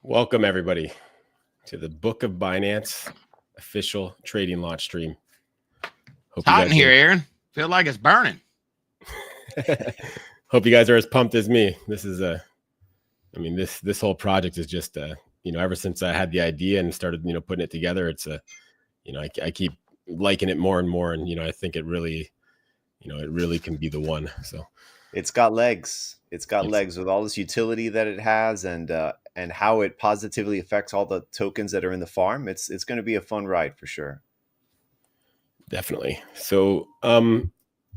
Welcome, everybody, to the Book of Binance official trading launch stream. It's hot in here, Aaron. Feel like it's burning. Hope you guys are as pumped as me. This is this whole project is just ever since I had the idea and started putting it together, it's I keep liking it more and more, and I think it really can be the one. So it's got legs. It's got legs with all this utility that it has, and how it positively affects all the tokens that are in the farm. It's going to be a fun ride for sure. Definitely. So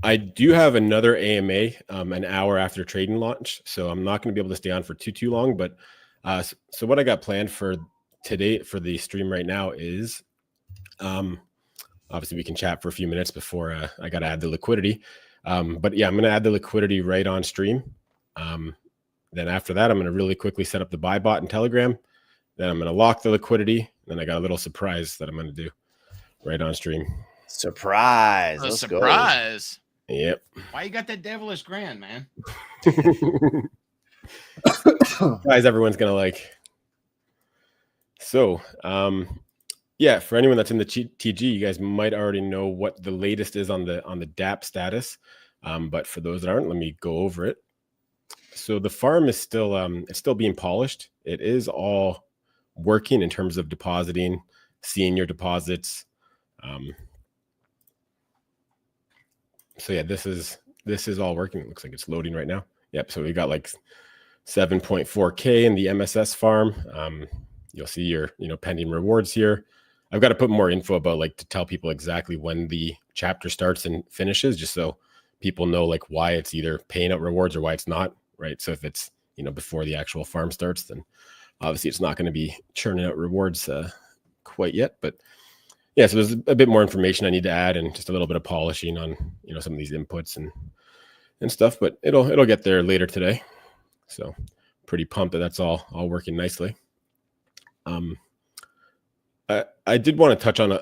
I do have another AMA an hour after trading launch, so I'm not going to be able to stay on for too long. But so what I got planned for today for the stream right now is obviously we can chat for a few minutes before I got to add the liquidity. But yeah, I'm going to add the liquidity right on stream. Then after that, I'm going to really quickly set up the buy bot in Telegram. Then I'm going to lock the liquidity. Then I got a little surprise that I'm going to do right on stream. Surprise! A surprise! Go. Yep. Why you got that devilish grin, man? Guys, everyone's going to like. So, yeah, for anyone that's in the TG, you guys might already know what the latest is on the DApp status. But for those that aren't, let me go over it. So the farm is still it's still being polished. It is all working in terms of depositing, seeing your deposits. So yeah, this is all working. It looks like it's loading right now. Yep. So we got like 7.4K in the MSS farm. You'll see your pending rewards here. I've got to put more info about to tell people exactly when the chapter starts and finishes, just so people know why it's either paying out rewards or why it's not. Right. So if it's, before the actual farm starts, then obviously it's not going to be churning out rewards quite yet. But yeah, so there's a bit more information I need to add and just a little bit of polishing on, some of these inputs and stuff, but it'll get there later today. So pretty pumped that that's all working nicely. I did want to touch on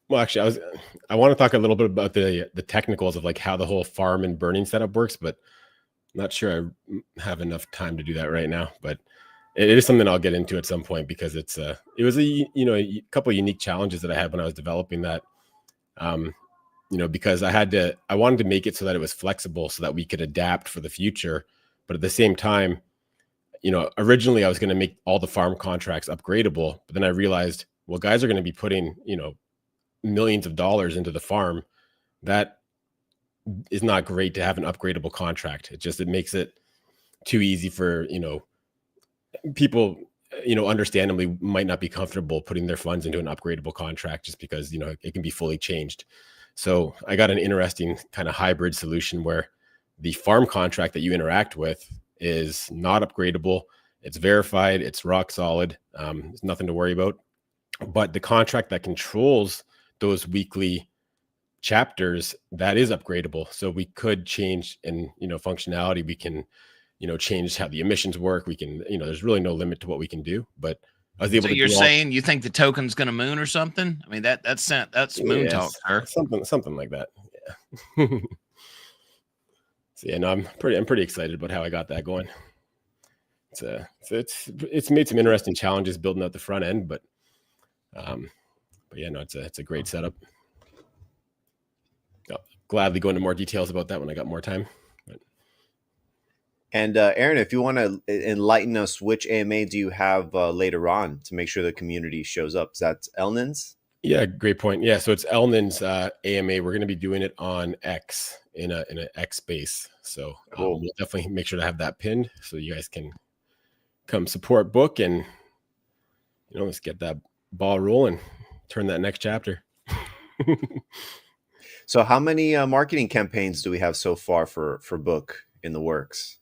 well, actually, I want to talk a little bit about the technicals of how the whole farm and burning setup works, but not sure I have enough time to do that right now, but it is something I'll get into at some point because it was a couple of unique challenges that I had when I was developing that. Because I wanted to make it so that it was flexible so that we could adapt for the future, but at the same time, originally I was going to make all the farm contracts upgradable, but then I realized, well, guys are going to be putting millions of dollars into the farm. That is not great to have an upgradable contract. It makes it too easy for, people, understandably might not be comfortable putting their funds into an upgradable contract just because, it can be fully changed. So I got an interesting kind of hybrid solution where the farm contract that you interact with is not upgradable. It's verified. It's rock solid. There's nothing to worry about. But the contract that controls those weekly chapters, that is upgradable. So we could change in functionality. We can change how the emissions work. We can there's really no limit to what we can do. But I was able to. So you're saying you think the token's going to moon or something? I mean that's moon talk, sir. Something like that. Yeah. So yeah, no, I'm pretty excited about how I got that going. It's made some interesting challenges building out the front end, but yeah, no, it's a great setup. I'll gladly go into more details about that when I got more time. And Aaron, if you want to enlighten us, which AMA do you have later on to make sure the community shows up? Is that Elnin's? Yeah, great point. Yeah, so it's Elnin's AMA. We're going to be doing it on X in an X space. So cool. We'll definitely make sure to have that pinned so you guys can come support Book and let's get that ball rolling, turn that next chapter. So how many marketing campaigns do we have so far for Book in the works?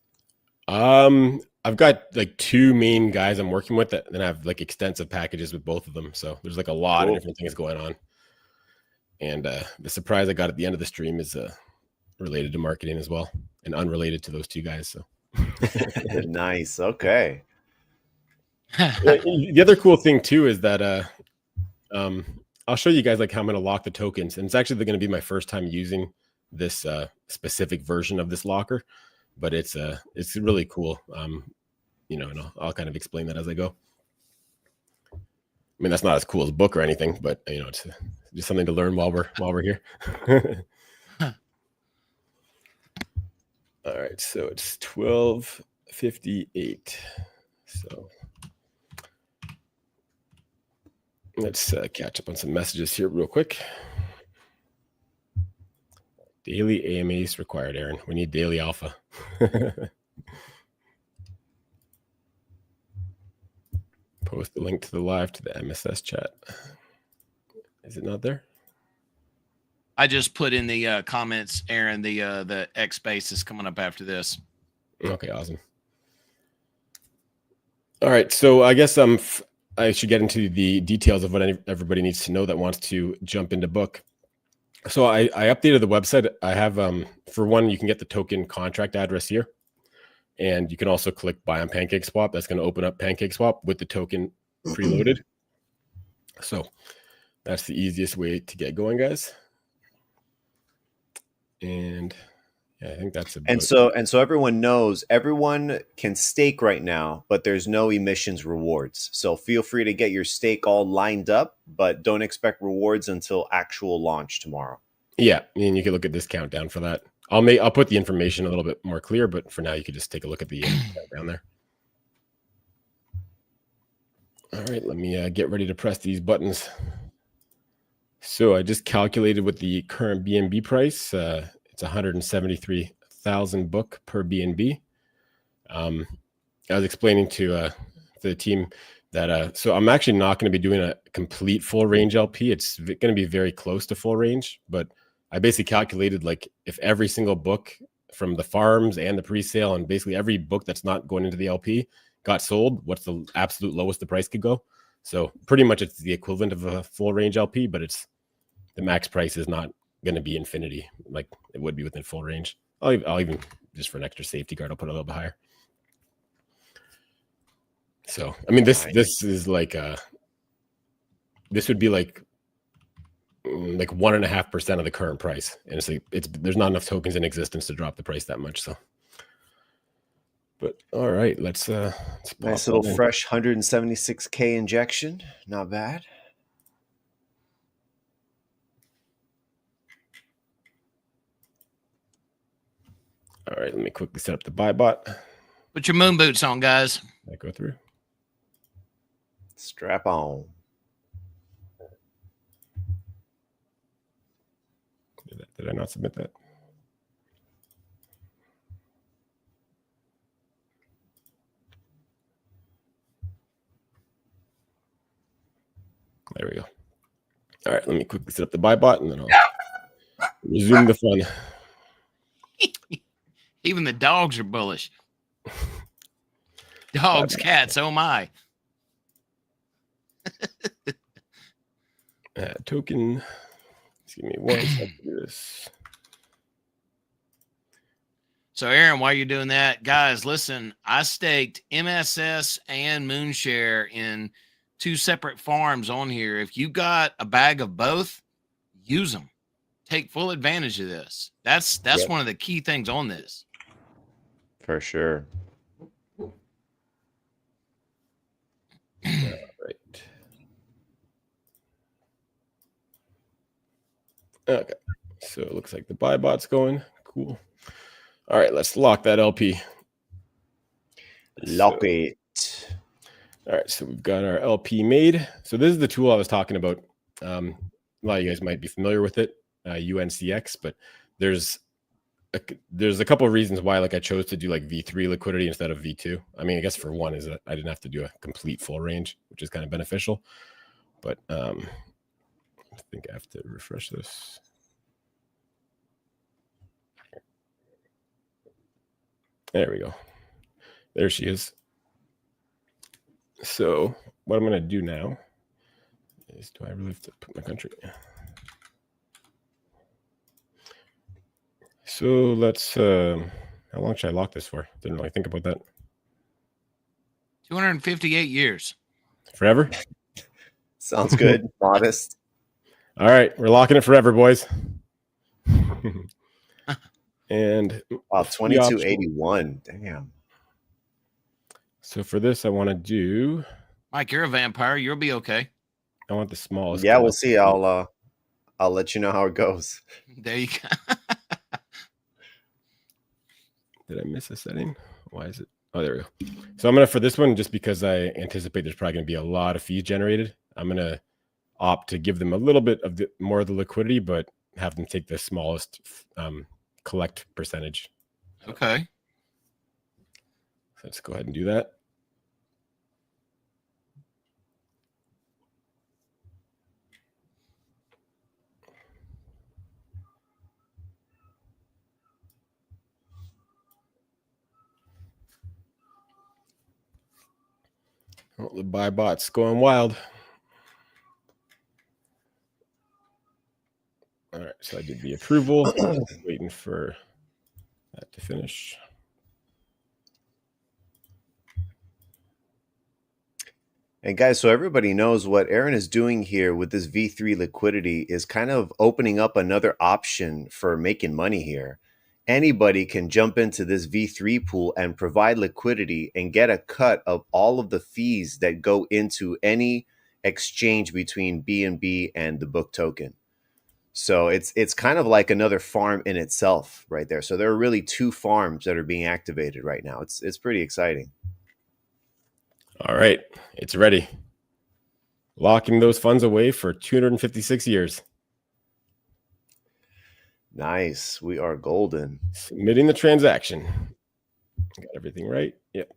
I've got two main guys I'm working with that then I have extensive packages with both of them. So there's a lot of different things going on. And the surprise I got at the end of the stream is related to marketing as well and unrelated to those two guys. So nice. Okay. The other cool thing too is that I'll show you guys how I'm going to lock the tokens, and it's actually going to be my first time using this specific version of this locker, but it's really cool. you know, and I'll kind of explain that as I go. I mean, that's not as cool as a book or anything, but you know, it's just something to learn while we're here. All right, so it's 12:58. So let's catch up on some messages here real quick. Daily AMAs required, Aaron. We need daily alpha. Post the link to the live to the MSS chat. Is it not there? I just put in the comments, Aaron, the X base is coming up after this. Okay, awesome. All right, so I guess I should get into the details of what everybody needs to know that wants to jump into Book. So I updated the website. I have, for one, you can get the token contract address here. And you can also click buy on PancakeSwap. That's going to open up PancakeSwap with the token preloaded. So that's the easiest way to get going, guys. And yeah, I think that's about and so everyone knows, everyone can stake right now, but there's no emissions rewards. So feel free to get your stake all lined up, but don't expect rewards until actual launch tomorrow. Yeah, and you can look at this countdown for that. I'll put the information a little bit more clear, but for now you can just take a look at the countdown there. All right, let me get ready to press these buttons. So I just calculated with the current BNB price. It's 173,000 book per BNB. I was explaining to the team that so I'm actually not going to be doing a complete full range LP. It's going to be very close to full range, but I basically calculated like if every single book from the farms and the pre-sale and basically every book that's not going into the LP got sold, what's the absolute lowest the price could go. So pretty much it's the equivalent of a full range LP, but it's the max price is not going to be infinity like it would be within full range. I'll even just for an extra safety guard, I'll put it a little bit higher. So I mean this is like this would be like 1.5% of the current price, and it's like there's not enough tokens in existence to drop the price that much. So, but all right, let's nice little fresh 176K injection, not bad. All right, let me quickly set up the buy bot. Put your moon boots on, guys. I go through. Strap on. Did I not submit that? There we go. All right, let me quickly set up the buy bot and then I'll resume the fun. Even the dogs are bullish. Dogs, cats, oh my. Token. Just give me 1 second to do this. So, Aaron, while you're doing that, guys, listen, I staked MSS and Moonshare in 2 separate farms on here. If you got a bag of both, use them. Take full advantage of this. That's one of the key things on this. For sure. All right. Okay. So it looks like the buy bot's going. Cool. All right, let's lock that LP. Lock it. All right, so we've got our LP made. So this is the tool I was talking about. A lot of you guys might be familiar with it, UNCX, but there's a couple of reasons why like I chose to do like V3 liquidity instead of V2. I mean, I guess for one is that I didn't have to do a complete full range, which is kind of beneficial. But I think I have to refresh this. There we go. There she is. So what I'm going to do now is, do I really have to put my country? So let's, how long should I lock this for? Didn't really think about that. 258 years. Forever? Sounds good. Modest. All right. We're locking it forever, boys. And wow, 2281. Damn. So for this, I want to do. Mike, you're a vampire. You'll be okay. I want the smallest. Yeah, we'll see. I'll let you know how it goes. There you go. Did I miss a setting? Why is it? Oh, there we go. So I'm gonna, for this one, just because I anticipate there's probably gonna be a lot of fees generated, I'm gonna opt to give them a little bit of more of the liquidity, but have them take the smallest collect percentage. Okay. So let's go ahead and do that. Oh, the buy bot's going wild. All right, so I did the approval. Waiting for that to finish. And guys, so everybody knows what Aaron is doing here with this V3 liquidity is kind of opening up another option for making money here. Anybody can jump into this V3 pool and provide liquidity and get a cut of all of the fees that go into any exchange between BNB and the book token. So it's kind of like another farm in itself right there. So there are really two farms that are being activated right now. It's pretty exciting. All right, it's ready. Locking those funds away for 256 years. Nice. We are golden. Submitting the transaction. Got everything right. Yep.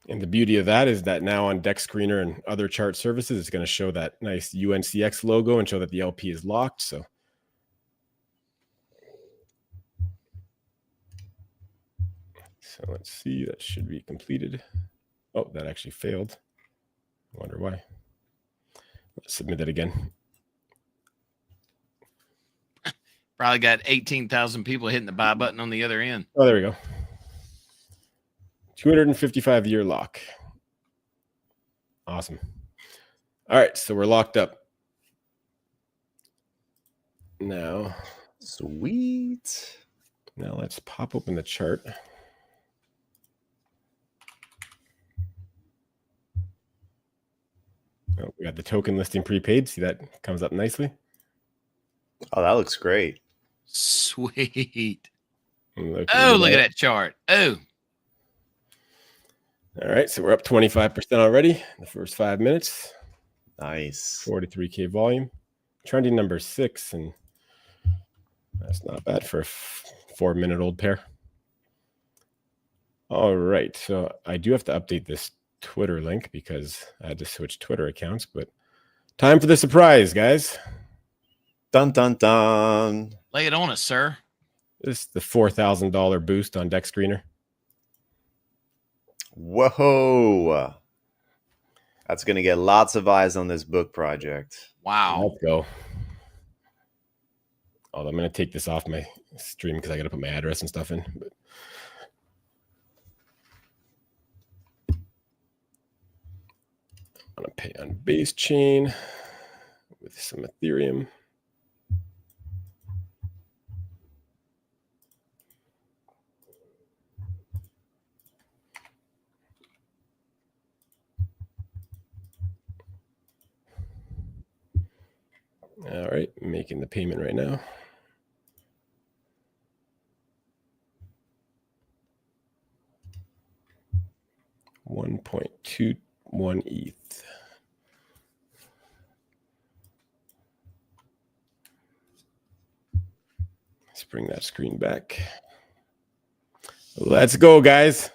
And the beauty of that is that now on Deck Screener and other chart services, it's going to show that nice UNCX logo and show that the LP is locked. So let's see, that should be completed. Oh, that actually failed. I wonder why. Let's submit it again. Probably got 18,000 people hitting the buy button on the other end. Oh, there we go. 255-year lock. Awesome. All right, so we're locked up. Now, sweet. Now let's pop open the chart. Oh, we got the token listing prepaid. See, that comes up nicely. Oh, that looks great. Sweet. Look at that chart. Oh. All right, so we're up 25% already in the first 5 minutes. Nice. 43K volume. Trending number 6, and that's not bad for a 4-minute-old pair. All right, so I do have to update this Twitter link because I had to switch Twitter accounts, but time for the surprise, guys. Dun, dun, dun. Lay it on us, sir. This is the $4,000 boost on Deck Screener. Whoa. That's going to get lots of eyes on this book project. Wow. Let's go. Although I'm going to take this off my stream because I got to put my address and stuff in. But I'm going to pay on base chain with some Ethereum. All right, making the payment right now. $1.21 ETH. Let's bring that screen back. Let's go, guys.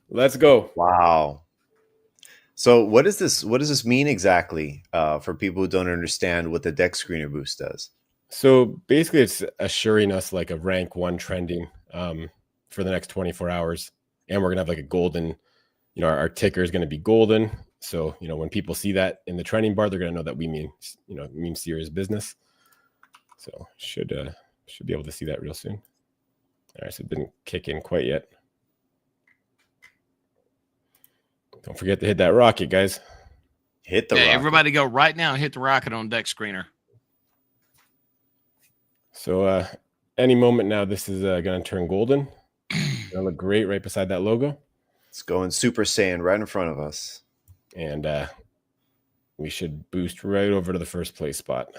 Let's go. Wow. So what does this mean exactly for people who don't understand what the Deck Screener boost does? So basically it's assuring us like a rank 1 trending for the next 24 hours. And we're going to have like a golden, our ticker is going to be golden. So, when people see that in the trending bar, they're going to know that we mean serious business. So should be able to see that real soon. All right, so it didn't kick in quite yet. Don't forget to hit that rocket, guys. Hit the rocket. Everybody go right now and hit the rocket on Deck Screener. So any moment now, this is going to turn golden. It'll look great right beside that logo. It's going Super Saiyan right in front of us. And we should boost right over to the first place spot.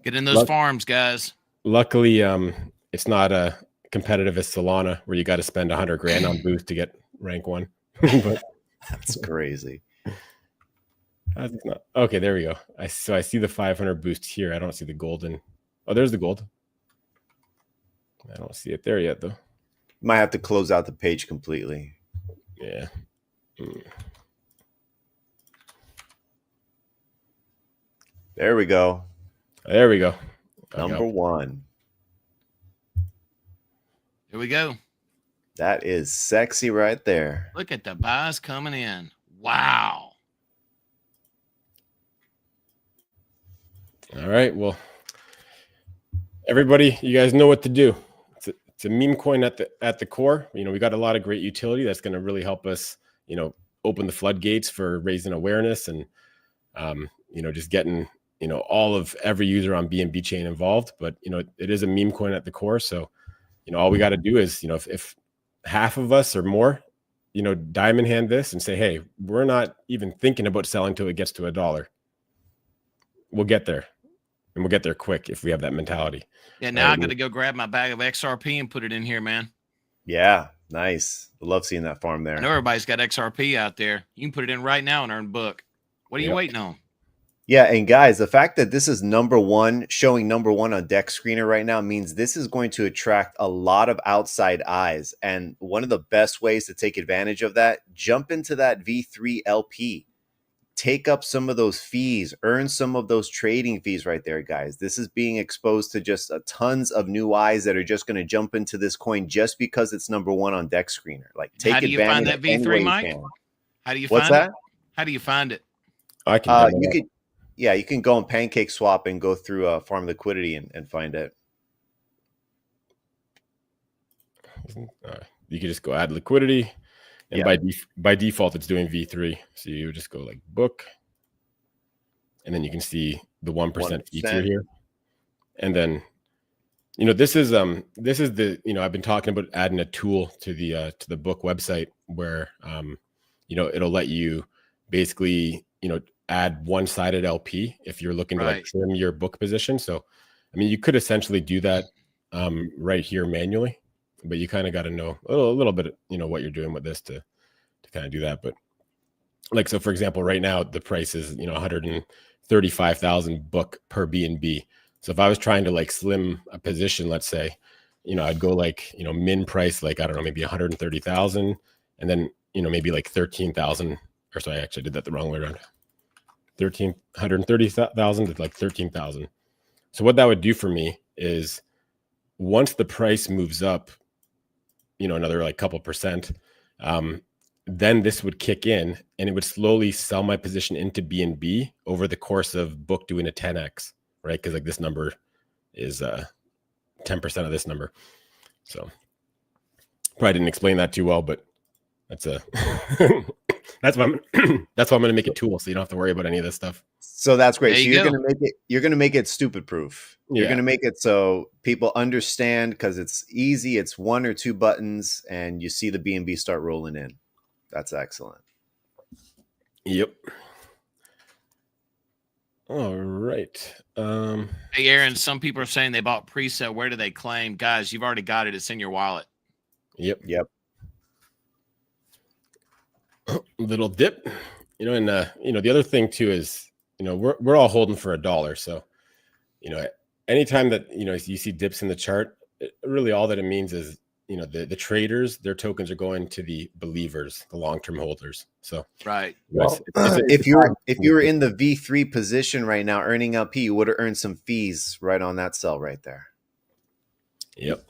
Get in those farms, guys. Luckily, it's not a competitive as Solana where you got to spend 100 grand on boost to get rank 1. But that's crazy. That's not okay. There we go. So I see the 500 boost here. I don't see the golden. Oh, there's the gold. I don't see it there yet, though. Might have to close out the page completely. Yeah. There we go. There we go. Number 1. Here we go. That is sexy right there. Look at the buys coming in. Wow. All right. Well, everybody, you guys know what to do. It's a meme coin at the core. You know, we got a lot of great utility that's going to really help us, you know, open the floodgates for raising awareness and, you know, just getting, you know, all of every user on BNB chain involved. But, you know, it is a meme coin at the core. So, you know, all we got to do is, you know, if half of us or more, you know, diamond hand this and say, hey, we're not even thinking about selling till it gets to $1. We'll get there. And we'll get there quick if we have that mentality. Yeah, now I got to go grab my bag of XRP and put it in here, man. Yeah, nice. I love seeing that farm there. I know everybody's got XRP out there. You can put it in right now and earn book. What are you waiting on? Yeah, and guys, the fact that this is number 1, showing number 1 on Deck Screener right now means this is going to attract a lot of outside eyes. And one of the best ways to take advantage of that, jump into that V3 LP. Take up some of those fees, earn some of those trading fees right there, guys. This is being exposed to just tons of new eyes that are just going to jump into this coin just because it's number 1 on Deck Screener. Like, take advantage. How do you find that V3, Mike? How do you find it? How do you find it? I can. You can go on Pancake Swap and go through Farm Liquidity and find it. You can just go add liquidity. And by default, it's doing V3. So you just go like book. And then you can see the 1% feature here. And then, you know, this is the, you know, I've been talking about adding a tool to the book website where, you know, it'll let you basically, you know, add one-sided LP if you're looking to like trim your book position. So, I mean, you could essentially do that right here manually. But you kind of got to know a little bit, you know, what you're doing with this to kind of do that. But like, so for example, right now the price is, you know, 135,000 book per BNB. So if I was trying to like slim a position, let's say, you know, I'd go like, you know, min price, like, I don't know, maybe 130,000 and then, you know, maybe like 13,000 or so. I actually did that the wrong way around. 130,000 to like 13,000. So what that would do for me is once the price moves up, you know, another like couple percent, then this would kick in and it would slowly sell my position into BNB over the course of book doing a 10x, right? Because like this number is 10% of this number. So probably didn't explain that too well, but that's that's why I'm going to make a tool so you don't have to worry about any of this stuff. So that's great. So you're going to make it stupid proof. You're going to make it so people understand because it's easy. It's 1 or 2 buttons and you see the BNB start rolling in. That's excellent. Yep. All right. Hey, Aaron, some people are saying they bought pre-sale. Where do they claim? Guys, you've already got it. It's in your wallet. Yep. Little dip, you know, and you know, the other thing too is, you know, we're all holding for $1. So, you know, anytime that, you know, you see dips in the chart, really all that it means is, you know, the traders, their tokens are going to the believers, the long-term holders. So, right. Well, if you were in the V3 position right now, earning LP, you would have earned some fees right on that sell right there. Yep.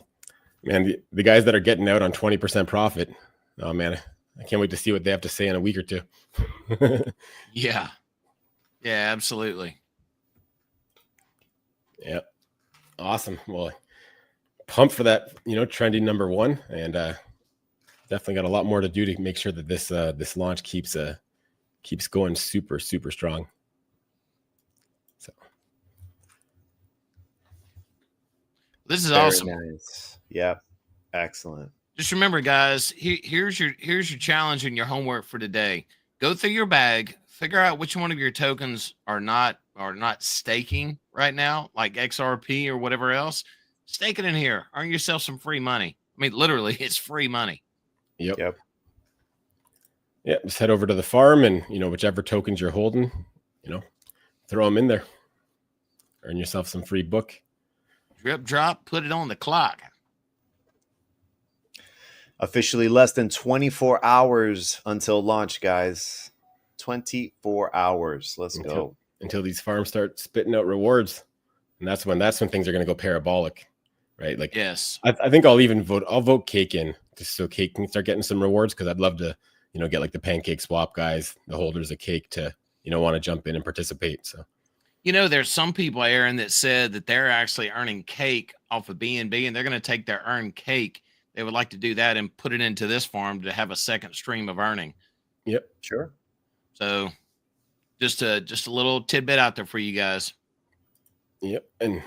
Man, the guys that are getting out on 20% profit, oh man, I can't wait to see what they have to say in a week or two. Yeah. Yeah, absolutely. Yep. Awesome. Well, pumped for that, you know, trendy number 1, and definitely got a lot more to do to make sure that this this launch keeps going super strong. So this is awesome. Nice. Yeah. Excellent. Just remember, guys, here's your challenge and your homework for today. Go through your bag, figure out which one of your tokens are not staking right now, like XRP or whatever else. Stake it in here. Earn yourself some free money. I mean, literally, it's free money. Yep. Yeah, just head over to the farm and, whichever tokens you're holding, throw them in there. Earn yourself some free book. Drip drop, put it on the clock. Officially less than 24 hours until launch, guys. 24 hours. Let's go. Until these farms start spitting out rewards. And that's when things are going to go parabolic, right? Like, yes, I think I'll vote Cake in just so Cake can start getting some rewards, because I'd love to, get like the pancake swap guys, the holders of Cake, to, want to jump in and participate. So, there's some people, Aaron, that said that they're actually earning Cake off of BNB, and they're going to take their earned Cake. They would like to do that and put it into this farm to have a second stream of earning. Yep, sure. So just a little tidbit out there for you guys. Yep. And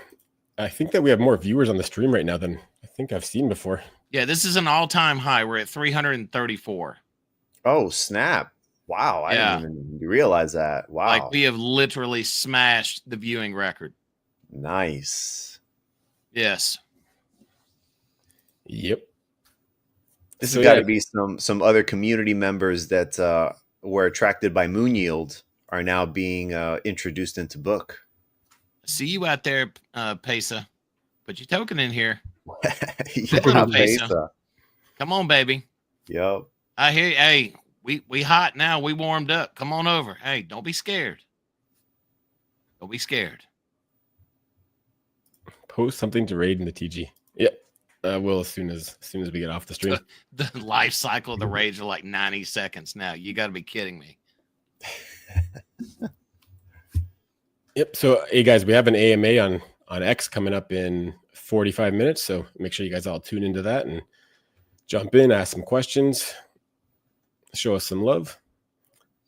I think that we have more viewers on the stream right now than I think I've seen before. Yeah, this is an all-time high. We're at 334. Oh, snap. Wow. I didn't even realize that. Wow. Like, we have literally smashed the viewing record. Nice. Yes. Yep. This has got to be some other community members that were attracted by Moon Yield are now being introduced into book. See you out there, Pesa. Put your token in here. Yeah, Pesa. Come on, baby. Yep. I hear you. Hey, we hot now. We warmed up. Come on over. Hey, don't be scared. Don't be scared. Post something to raid in the TG. Yep. I will as soon as we get off the stream. The life cycle of the raids are like 90 seconds now. You got to be kidding me. Yep. So, hey guys, we have an AMA on X coming up in 45 minutes. So make sure you guys all tune into that and jump in, ask some questions, show us some love.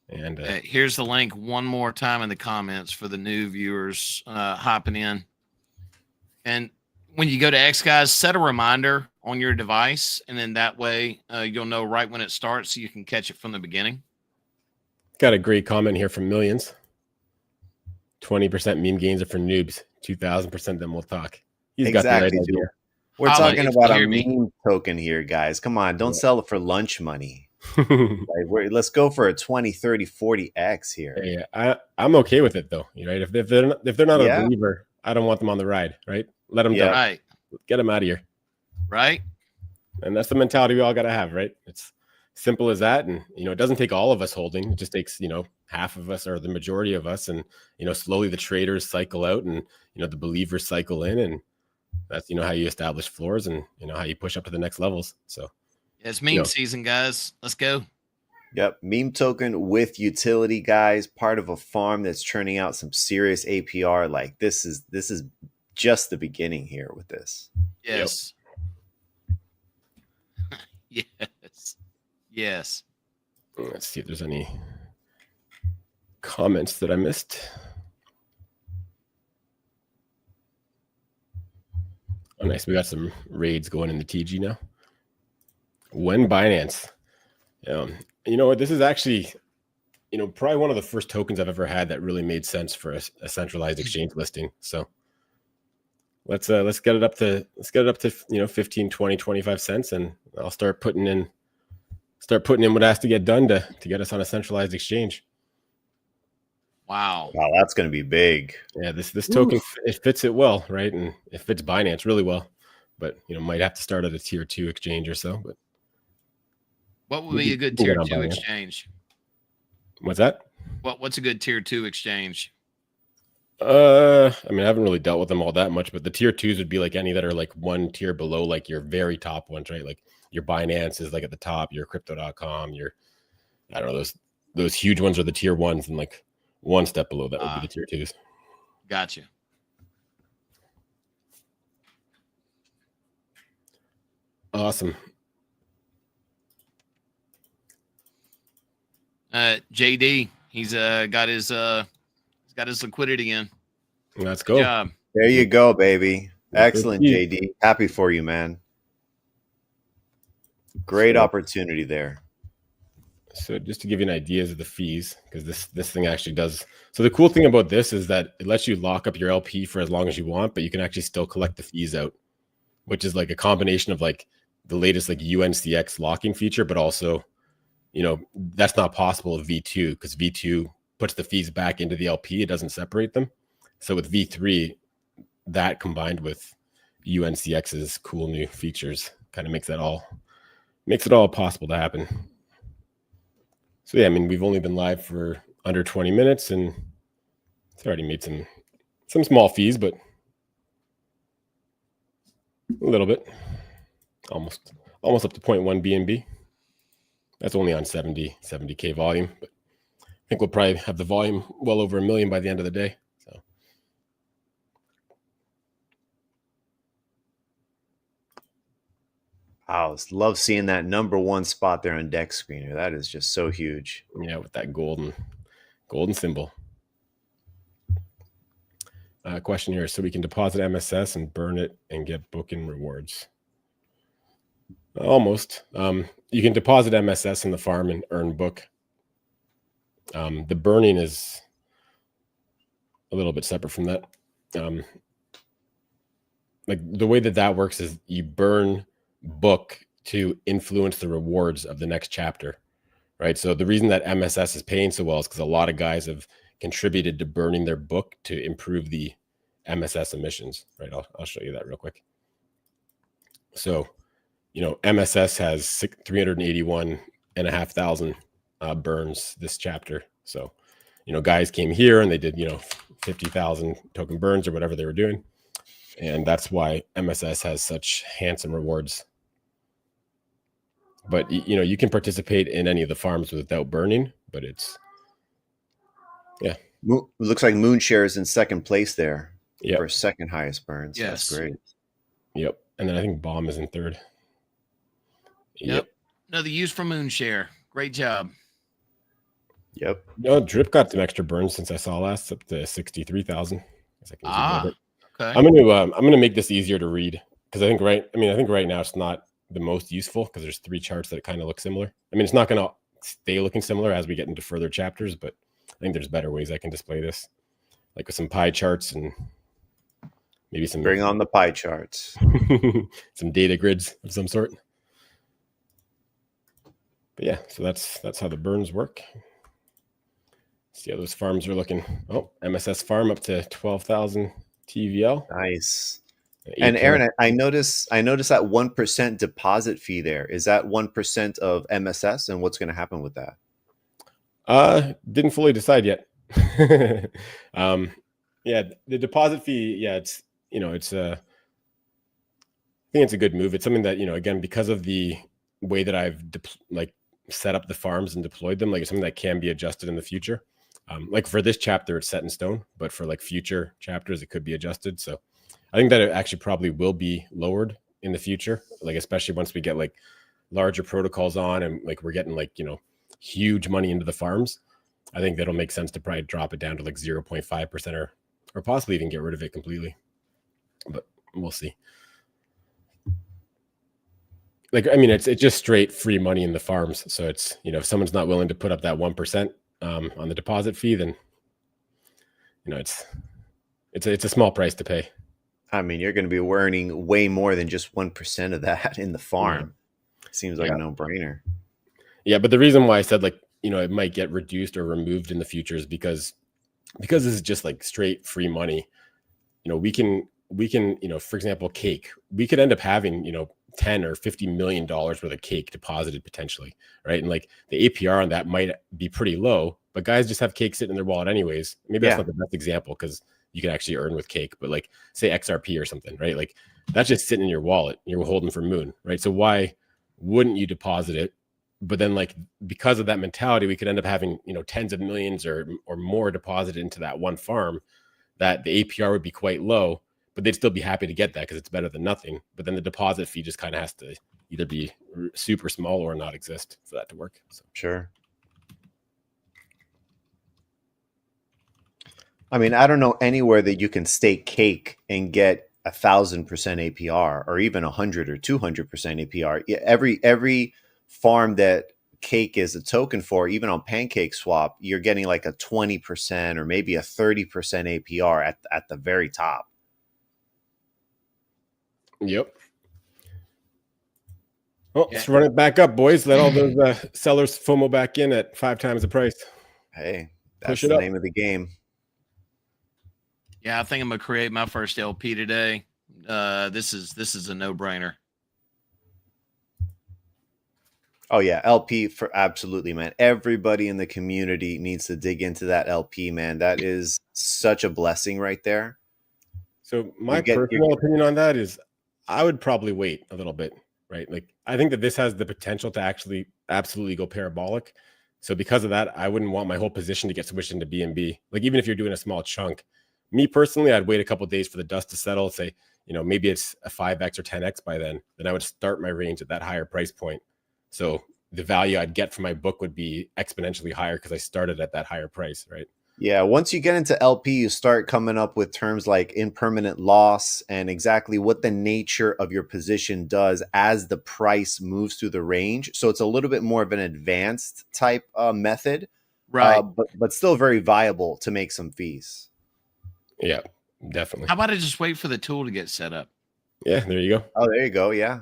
And here's the link one more time in the comments for the new viewers hopping in. And when you go to X, guys, set a reminder on your device, and then that way you'll know right when it starts, so you can catch it from the beginning. Got a great comment here from Millions. 20% meme gains are for noobs. 2,000%. Then we'll talk. He's got the right idea. We're talking about a meme token here, guys. Come on, don't sell it for lunch money. Let's go for a 20, 30, 40x here. Yeah, I'm okay with it though. Right? If they're not a believer, I don't want them on the ride. Right? Let them go. Right. Get them out of here. Right. And that's the mentality we all got to have, right? It's simple as that. And, it doesn't take all of us holding. It just takes, half of us or the majority of us. And, slowly the traders cycle out and, the believers cycle in. And that's, how you establish floors and, how you push up to the next levels. So it's meme season, guys. Let's go. Yep. Meme token with utility, guys. Part of a farm that's churning out some serious APR. Like this is just the beginning here with this. Yes. Yep. Yes. Let's see if there's any comments that I missed. Oh, nice. We got some raids going in the TG now. When Binance. You know what? This is actually, probably one of the first tokens I've ever had that really made sense for a centralized exchange listing. So let's get it up to 15, 20, 25 cents, and I'll start putting in what has to get done to get us on a centralized exchange. Wow, that's going to be big. Yeah, this token, it fits it well, right? And it fits Binance really well, but might have to start at a tier 2 exchange or so. But what would be a good tier 2 exchange? What's that? What's a good tier 2 exchange? I haven't really dealt with them all that much, but the tier 2s would be like any that are like one tier below, like your very top ones, right? Like your Binance is like at the top, your crypto.com, I don't know, those huge ones are the tier 1s, and like one step below that would be the tier 2s. Gotcha. Awesome. JD, he's got his liquidity in. Let's go. Good job. There you go, baby. Excellent, JD. Happy for you, man. Great So- opportunity there. So just to give you an idea of the fees, because this thing actually does. So the cool thing about this is that it lets you lock up your LP for as long as you want, but you can actually still collect the fees out, which is like a combination of like the latest like UNCX locking feature, but also, you know, that's not possible with V2 because V2 puts the fees back into the LP. It doesn't separate them. So with V3, that combined with UNCX's cool new features kind of makes it all possible to happen. So yeah, I mean, we've only been live for under 20 minutes and it's already made some small fees, but a little bit, almost up to 0.1 BNB. That's only on 70K volume, but I think we'll probably have the volume well over 1 million by the end of the day. So Wow, love seeing that #1 spot there on Deck Screener. That is just so huge. yeah, with that golden symbol. Question here: so we can deposit MSS and burn it and get booking rewards? Almost. You can deposit MSS in the farm and earn book. The burning is a little bit separate from that. Like the way that works is you burn book to influence the rewards of the next chapter, right? So the reason that MSS is paying so well is because a lot of guys have contributed to burning their book to improve the MSS emissions, right? I'll show you that real quick. So, you know, MSS has 381,500 burns this chapter. So, you know, guys came here and they did, you know, 50,000 token burns or whatever they were doing. And that's why MSS has such handsome rewards. But, you know, you can participate in any of the farms without burning, but it's, yeah. It looks like Moonshare is in second place there Yep. for second highest burns. Yes. That's great. Yep. And then I think Bomb is in third. Yep. Another use for Moonshare. Great job. Yep. No, Drip got some extra burns since I saw last, up to 63,000. Okay. I'm gonna make this easier to read because I think right now it's not the most useful because there's 3 charts that kind of look similar. I mean, it's not gonna stay looking similar as we get into further chapters, but I think there's better ways I can display this, like with some pie charts and maybe some Bring on the pie charts. some data grids of some sort. But yeah, so that's how the burns work. See how those farms are looking. Oh, MSS farm up to 12,000 TVL. Nice. And Aaron, I noticed that 1% deposit fee there. Is that 1% of MSS, and what's going to happen with that? Didn't fully decide yet. Yeah, the deposit fee. Yeah, it's, you know, it's I think it's a good move. It's something that, you know, again, because of the way that I've set up the farms and deployed them, like it's something that can be adjusted in the future. Like for this chapter, it's set in stone, but for like future chapters, it could be adjusted. So I think that it actually probably will be lowered in the future, like especially once we get like larger protocols on and like we're getting like, you know, huge money into the farms. I think that'll make sense to probably drop it down to like 0.5% or possibly even get rid of it completely. But we'll see. Like, I mean, it's just straight free money in the farms. So it's, you know, if someone's not willing to put up that 1% on the deposit fee, then, you know, it's a small price to pay. I mean, you're going to be earning way more than just 1% of that in the farm. Yeah. Seems like a no-brainer. Yeah, but the reason why I said like, you know, it might get reduced or removed in the future is because this is just like straight free money. You know, we can, you know, for example, cake, we could end up having, you know, 10 or $50 million worth of cake deposited potentially, right? And like the APR on that might be pretty low, but guys just have cake sitting in their wallet anyways. Maybe that's not the best example because you can actually earn with cake, but like say XRP or something, right? Like that's just sitting in your wallet. You're holding for Moon, right? So why wouldn't you deposit it? But then like, because of that mentality, we could end up having, you know, tens of millions or more deposited into that one farm that the APR would be quite low, but they'd still be happy to get that because it's better than nothing. But then the deposit fee just kind of has to either be super small or not exist for that to work. So. Sure. I mean, I don't know anywhere that you can stake cake and get 1,000% APR or even 100 or 200% APR. Every farm that Cake is a token for, even on Pancake Swap, you're getting like a 20% or maybe a 30% APR at the very top. Yep. Well, let's run it back up, boys. Let all those sellers FOMO back in at 5 times the price. Hey, that's Push it the up. name of the game. Yeah, I think I'm gonna create my first LP today. This is a no-brainer. Oh yeah, LP for absolutely, man. Everybody in the community needs to dig into that LP, man. That is such a blessing right there. So my personal opinion on that is I would probably wait a little bit, right? Like I think that this has the potential to actually absolutely go parabolic. So because of that, I wouldn't want my whole position to get switched into BNB. Like even if you're doing a small chunk, me personally, I'd wait a couple of days for the dust to settle. Say, you know, maybe it's a 5x or 10x by then. Then I would start my range at that higher price point. So the value I'd get from my book would be exponentially higher because I started at that higher price, right? Yeah, once you get into LP, you start coming up with terms like impermanent loss and exactly what the nature of your position does as the price moves through the range. So it's a little bit more of an advanced type method, Right? But still very viable to make some fees. Yeah, definitely. How about I just wait for the tool to get set up? Yeah, there you go. Oh, there you go. Yeah,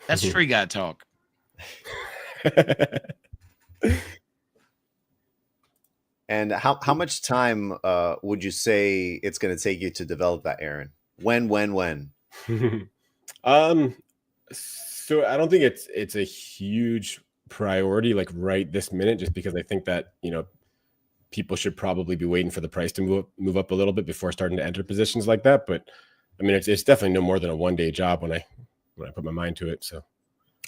that's tree guy talk. And how much time would you say it's going to take you to develop that, Aaron? When? So I don't think it's a huge priority like right this minute, just because I think that, you know, people should probably be waiting for the price to move up a little bit before starting to enter positions like that. But I mean, it's definitely no more than a one-day job when I put my mind to it. So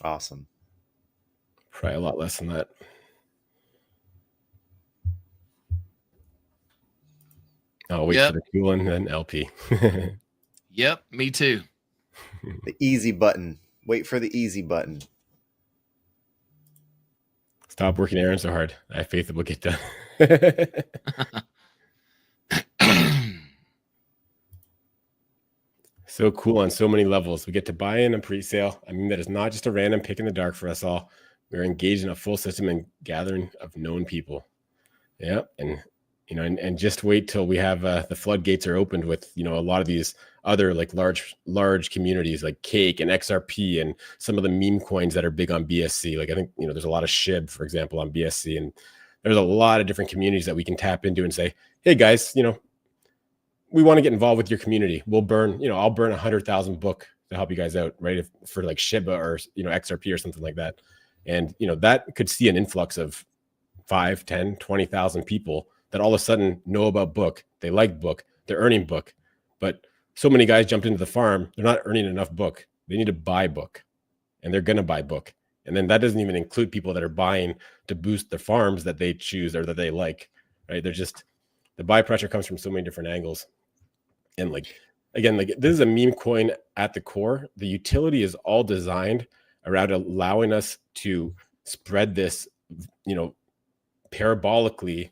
awesome. Probably a lot less than that. I'll wait for the tool and then LP. Yep, me too. The easy button. Wait for the easy button. Stop working Aaron so hard. I have faith it will get done. So cool on so many levels. We get to buy in a pre-sale. I mean, that is not just a random pick in the dark for us all. We're engaged in a full system and gathering of known people. Yeah, and you know, and just wait till we have the floodgates are opened with, you know, a lot of these other like large communities like Cake and XRP and some of the meme coins that are big on BSC. Like I think, you know, there's a lot of SHIB, for example, on BSC, and there's a lot of different communities that we can tap into and say, hey guys, you know, we want to get involved with your community. We'll burn, you know, I'll burn 100,000 book to help you guys out, right? If for like Shiba or, you know, XRP or something like that. And, you know, that could see an influx of 5, 10, 20,000 people that all of a sudden know about book. They like book. They're earning book. But so many guys jumped into the farm. They're not earning enough book. They need to buy book, and they're going to buy book. And then that doesn't even include people that are buying to boost the farms that they choose or that they like, right? They're just, the buy pressure comes from so many different angles. And like, again, like this is a meme coin at the core. The utility is all designed around allowing us to spread this, you know, parabolically,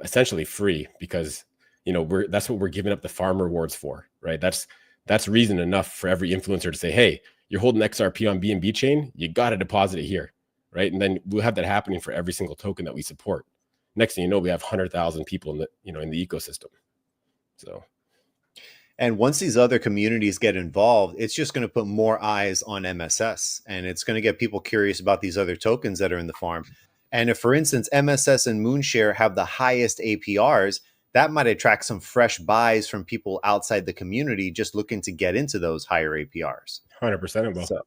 essentially free, because, you know, that's what we're giving up the farm rewards for, right? That's reason enough for every influencer to say, hey, you're holding XRP on BNB chain, you got to deposit it here, right? And then we'll have that happening for every single token that we support. Next thing you know, we have 100,000 people in the, you know, in the ecosystem. So, and once these other communities get involved, it's just going to put more eyes on MSS, and it's going to get people curious about these other tokens that are in the farm. And if, for instance, MSS and Moonshare have the highest APRs, that might attract some fresh buys from people outside the community just looking to get into those higher APRs. 100% it will. 100%.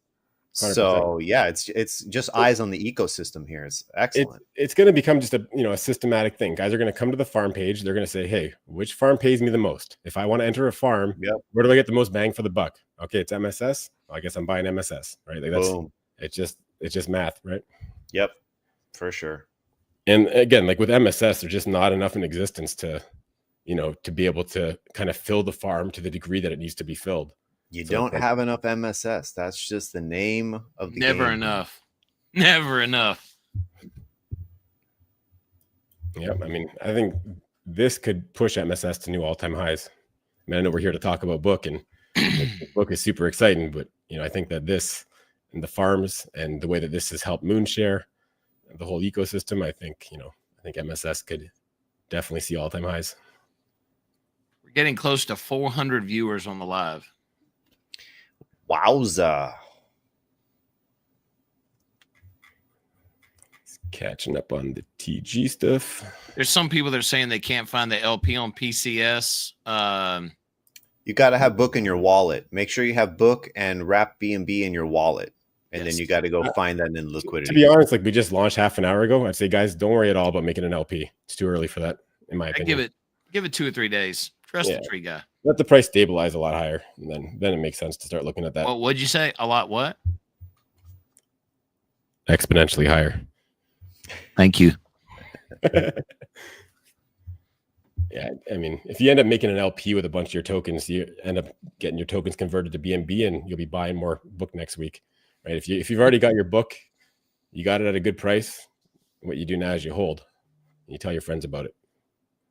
So yeah, it's just eyes on the ecosystem here. It's excellent. It's going to become just a, you know, a systematic thing. Guys are going to come to the farm page. They're going to say, hey, which farm pays me the most? If I want to enter a farm, where do I get the most bang for the buck? Okay, it's MSS. Well, I guess I'm buying MSS, right? Like that's, boom. It's just math, right? Yep, for sure. And again, like with MSS, there's just not enough in existence to, you know, to be able to kind of fill the farm to the degree that it needs to be filled. You don't have enough MSS. That's just the name of the Never game. enough. Never enough. Yeah, I mean, I think this could push MSS to new all-time highs. I mean, I know we're here to talk about book, and The book is super exciting, but I think that this and the farms and the way that this has helped Moonshare, the whole ecosystem, I think MSS could definitely see all-time highs. We're getting close to 400 viewers on the live. Wowza. Catching up on the TG stuff. There's some people that are saying they can't find the LP on PCS. You got to have Book in your wallet. Make sure you have Book and wrap BNB in your wallet. And then you got to go find that in liquidity. To be honest, like we just launched half an hour ago. I'd say, guys, don't worry at all about making an LP. It's too early for that, in my opinion. Give it 2 or 3 days. Trust the tree guy. Let the price stabilize a lot higher, and then it makes sense to start looking at that. Well, what'd you say? A lot what? Exponentially higher. Thank you. Yeah, I mean, if you end up making an LP with a bunch of your tokens, you end up getting your tokens converted to BNB, and you'll be buying more Book next week, right? If you've already got your Book, you got it at a good price. What you do now is you hold. You tell your friends about it.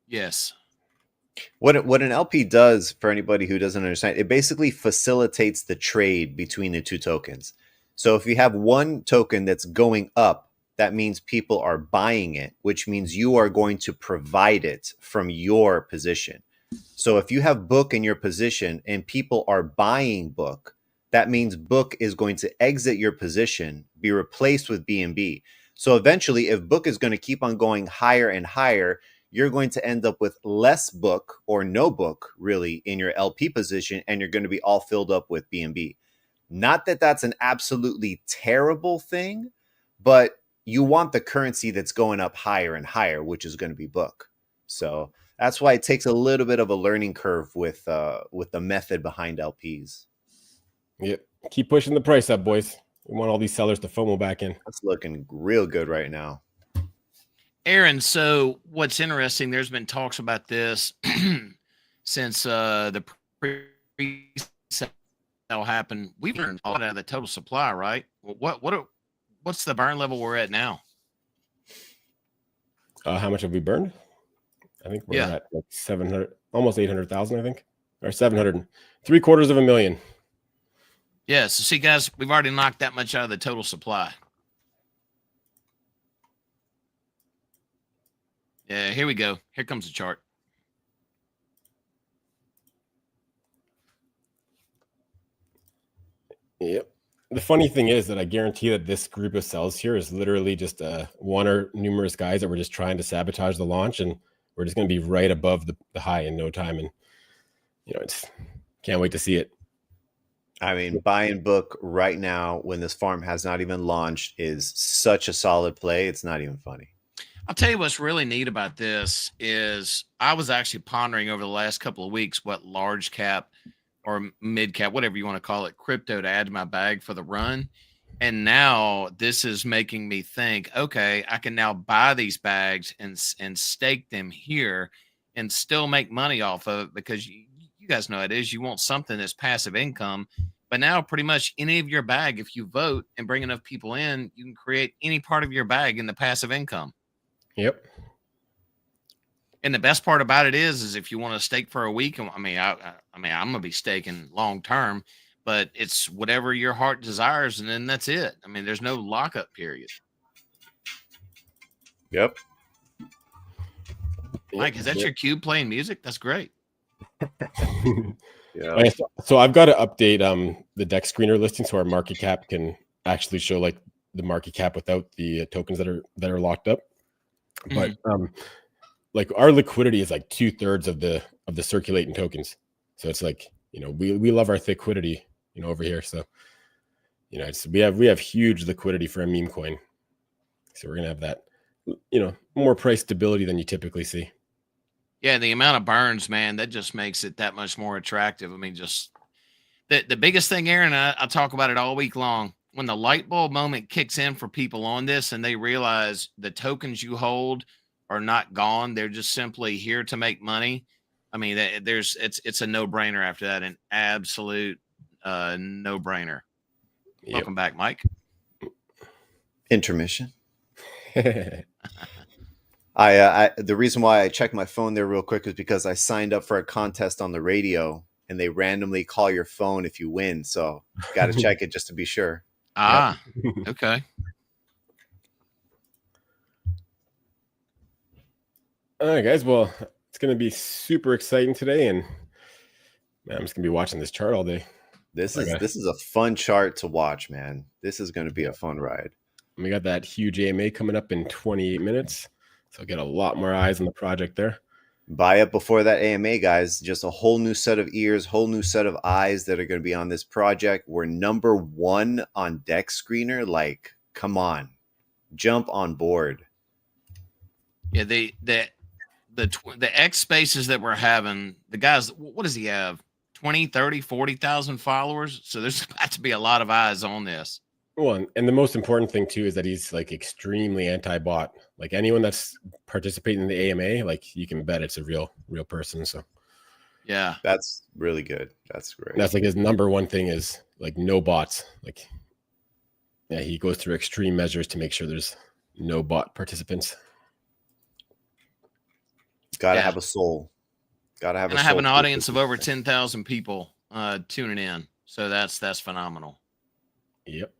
Yes. What an LP does, for anybody who doesn't understand, it basically facilitates the trade between the two tokens. So if you have one token that's going up, that means people are buying it, which means you are going to provide it from your position. So if you have Book in your position and people are buying Book, that means Book is going to exit your position, be replaced with BNB. So eventually, if Book is going to keep on going higher and higher, you're going to end up with less Book or no Book really in your LP position, and you're going to be all filled up with BNB. Not that that's an absolutely terrible thing, but you want the currency that's going up higher and higher, which is going to be Book. So that's why it takes a little bit of a learning curve with the method behind LPs. Yep. Keep pushing the price up, boys. We want all these sellers to FOMO back in. That's looking real good right now. Aaron, so what's interesting, there's been talks about this since the pre-sale happened. We've learned a lot out of the total supply, right? What's the burn level we're at now? How much have we burned? I think we're at like 700, almost 800,000, I think, or 700, 750,000. Yeah. So see, guys, we've already knocked that much out of the total supply. Yeah, here we go. Here comes the chart. Yep. The funny thing is that I guarantee that this group of cells here is literally just one or numerous guys that were just trying to sabotage the launch, and we're just going to be right above the high in no time. And it's can't wait to see it. I mean, buying Book right now when this farm has not even launched is such a solid play. It's not even funny. I'll tell you what's really neat about this is I was actually pondering over the last couple of weeks what large cap or mid cap, whatever you want to call it, crypto to add to my bag for the run. And now this is making me think, okay, I can now buy these bags and stake them here and still make money off of it, because you guys know how it is. You want something that's passive income. But now pretty much any of your bag, if you vote and bring enough people in, you can create any part of your bag in the passive income. Yep. And the best part about it is if you want to stake for a week, I'm gonna be staking long term, but it's whatever your heart desires, and then that's it. I mean, there's no lockup period. Yep. Mike, is that your cube playing music? That's great. Yeah. So I've got to update the deck screener listing so our market cap can actually show like the market cap without the tokens that are locked up. But like our liquidity is like 2/3 of the circulating tokens. So it's like, we love our thickquidity, over here. So, we have huge liquidity for a meme coin. So we're going to have that, more price stability than you typically see. Yeah. The amount of burns, man, that just makes it that much more attractive. I mean, just the biggest thing, Aaron, I talk about it all week long. When the light bulb moment kicks in for people on this and they realize the tokens you hold are not gone, they're just simply here to make money. I mean, it's a no-brainer after that, an absolute no-brainer. Yep. Welcome back, Mike. Intermission. The reason why I checked my phone there real quick is because I signed up for a contest on the radio and they randomly call your phone if you win. So got to check it just to be sure. Ah, okay. All right, guys. Well, it's going to be super exciting today, and man, I'm just going to be watching this chart all day. This is a fun chart to watch, man. This is going to be a fun ride. We got that huge AMA coming up in 28 minutes, so get a lot more eyes on the project there. Buy up before that AMA, guys. Just a whole new set of ears, whole new set of eyes that are going to be on this project. We're number 1 on Deck Screener. Like, come on, jump on board. Yeah, the X spaces that we're having, the guys, what does he have? 20, 30, 40,000 followers. So there's about to be a lot of eyes on this. Well, and the most important thing too is that he's like extremely anti-bot. Like anyone that's participating in the AMA, like you can bet it's a real person. So yeah, that's really good. That's great. That's like his number one thing is like no bots. Like, yeah, he goes through extreme measures to make sure there's no bot participants. Got to have a soul. Got to have. And I have an audience of over 10,000 people tuning in, so that's phenomenal. Yep.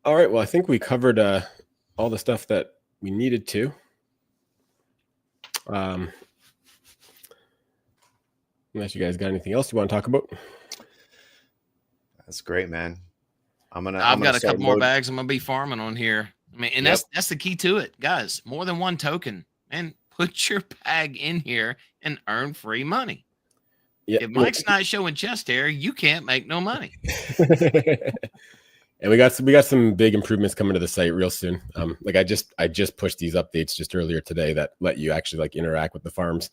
All right. Well, I think we covered all the stuff that we needed to. Unless you guys got anything else you want to talk about. That's great, man. I've got a couple more bags I'm gonna be farming on here. I mean, and that's the key to it, guys. More than one token, and put your bag in here and earn free money. Yeah. If Mike's not showing chest hair, you can't make no money. And we got some big improvements coming to the site real soon. Like I just pushed these updates just earlier today that let you actually like interact with the farms,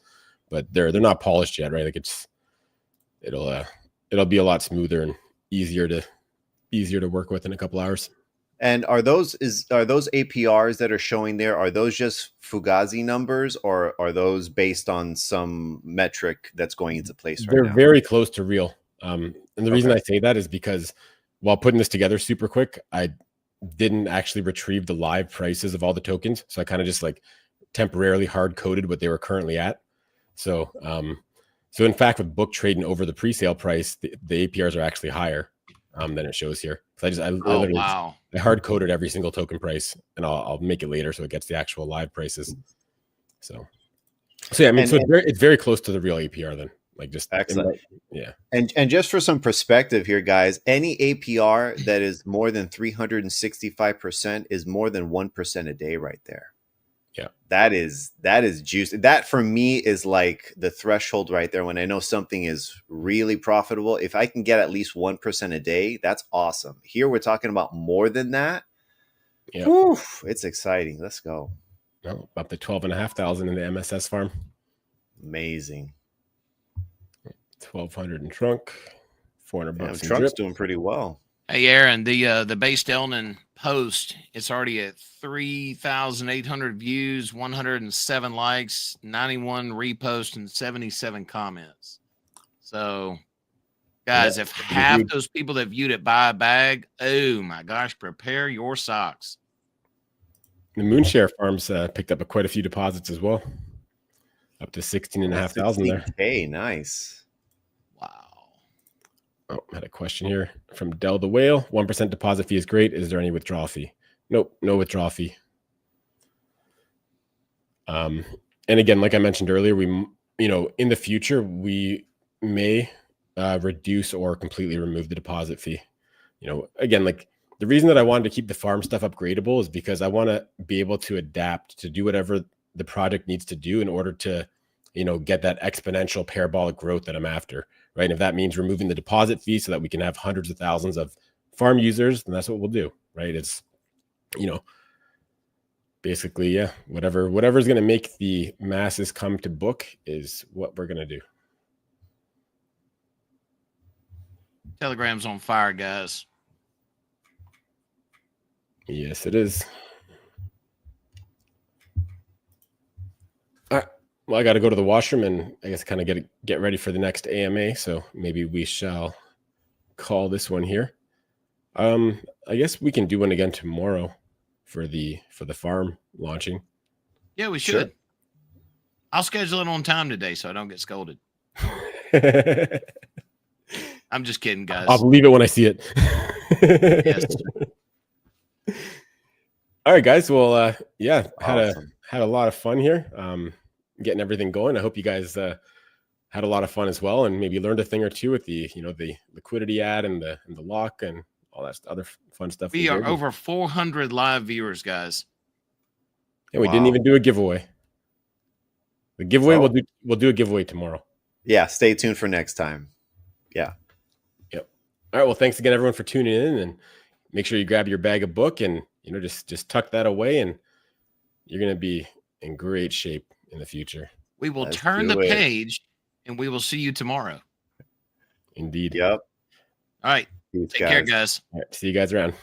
but they're not polished yet, right? Like it'll be a lot smoother and easier to work with in a couple hours. And are those APRs that are showing there? Are those just Fugazi numbers, or are those based on some metric that's going into place right now? They're very close to real. And the reason I say that is because while putting this together super quick, I didn't actually retrieve the live prices of all the tokens. So I kind of just like temporarily hard coded what they were currently at. So, so in fact, with book trading over the pre-sale price, the APRs are actually higher than it shows here. So I hard coded every single token price, and I'll make it later so it gets the actual live prices. So yeah, I mean, it's very close to the real APR then. Like just excellent. Yeah. And just for some perspective here, guys, any APR that is more than 365% is more than 1% a day right there. Yeah. That is juicy. That for me is like the threshold right there. When I know something is really profitable, if I can get at least 1% a day, that's awesome. Here we're talking about more than that. Yeah. Oof, it's exciting. Let's go. No, up to 12,500 in the MSS farm. Amazing. 1,200 in trunk, 400 bucks. Trunk's doing pretty well. Hey, Aaron, the base Delnan post, it's already at 3,800 views, 107 likes, 91 reposts, and 77 comments. So, guys, if half those people that viewed it buy a bag, oh my gosh, prepare your socks. The Moonshare farms picked up quite a few deposits as well, up to 16,500 there. Hey, nice. Oh, I had a question here from Del the Whale. 1% deposit fee is great. Is there any withdrawal fee? Nope, no withdrawal fee. And again, like I mentioned earlier, in the future, we may reduce or completely remove the deposit fee. Again, like the reason that I wanted to keep the farm stuff upgradable is because I want to be able to adapt to do whatever the project needs to do in order to, get that exponential parabolic growth that I'm after. Right. And if that means removing the deposit fee so that we can have hundreds of thousands of farm users, then that's what we'll do. Right. It's, basically, yeah, whatever's going to make the masses come to book is what we're going to do. Telegram's on fire, guys. Yes, it is. All right. Well, I got to go to the washroom and I guess kind of get ready for the next AMA. So maybe we shall call this one here. I guess we can do one again tomorrow for the farm launching. Yeah, we should. Sure. I'll schedule it on time today so I don't get scolded. I'm just kidding, guys. I'll believe it when I see it. Yes. All right, guys. Well, yeah, Awesome. had a lot of fun here, getting everything going. I hope you guys had a lot of fun as well, and maybe learned a thing or two with the the liquidity ad and the lock and all that other fun stuff. We are did. over 400 live viewers, guys. And we didn't Wow. even do a giveaway. The giveaway we'll do a giveaway tomorrow. Yeah, stay tuned for next time. Yeah. Yep. All right. Well, thanks again, everyone, for tuning in, and make sure you grab your bag of book and just tuck that away, and you're gonna be in great shape in the future. We will Let's turn do the it. page, and we will see you tomorrow. Indeed. Yep. All right. Peace, Take care, guys. All right. See you guys around.